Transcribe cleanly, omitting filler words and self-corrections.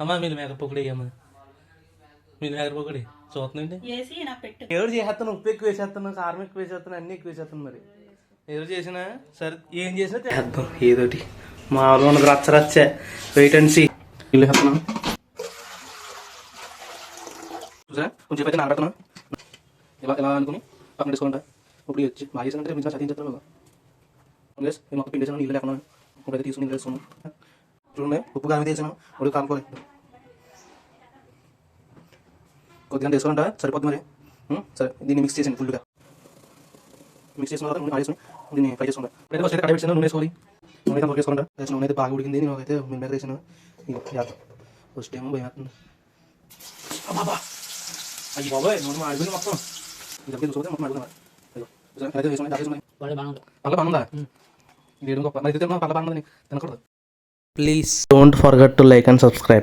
అమ్మా మీరు మేకర్ పొక్కుడు వేయమ్మా, మీరు మేకర్ పొక్కుడు చూస్తుందండి. ఎవరు చేసేస్తాను, ఉప్పు ఎక్కువ వేసేస్తాను, కారం ఎక్కువ వేసేస్తాను, అన్నీ ఎక్కువ వేసేస్తాను. మరి ఎవరు చేసినా సరే, ఏం చేసినా చేద్దాం ఏదోటి. మామూలుగా ఉన్నది రచ్చ రచ్చే. Wait and see. ఇల్లు వేస్తున్నాను చూసారా, కొంచెం అయితే నానబెడుతున్నాను. ఇలా అనుకుని పక్కన తీసుకోండి. ఇప్పుడు వచ్చి బాగా చేసానంటే మించిన చదివించి చెప్తాను. ప్లస్ నేను మొత్తం పిండి వేసాను, నీళ్ళు లేకుండా ఇప్పుడైతే తీసుకుని నీళ్ళు వేసుకున్నాను. చూడండి, ఉప్పు కారం వేసాను, ఉడికి కానుకోవాలి. కొద్దిగా వేసుకోవాలంట సరిపోతుంది. మరి సరే, దీన్ని మిక్స్ చేసాను ఫుల్గా. మిక్స్ చేసిన తర్వాత నూనె ఆడేసుకుని దీన్ని ఫ్రై చేసుకోండి. అయితే ఫస్ట్ అయితే కడాయి పెట్టాను, నూనె వేసుకోవాలి. నూనె అయితే వేసుకోండి. నూనె అయితే బాగా ఉడికింది. నేను అయితే మీ మీద వేసాను. ఫస్ట్ ఏమో భయం వేస్తుంది. బాబా అయ్యి బాబాయ్, నూనె మాడిపోయింది మొత్తం. ఇది చూసుకోతే మొత్తం మాడుకున్నాను. అయితే వేసుకుని దాచేసుకున్నాయి. పళ్ళ బాగుందా? వేయడం గొప్ప. మరి తిన్నా పళ్ళ బాగుందని తినకూడదు. Please don't forget to like and subscribe.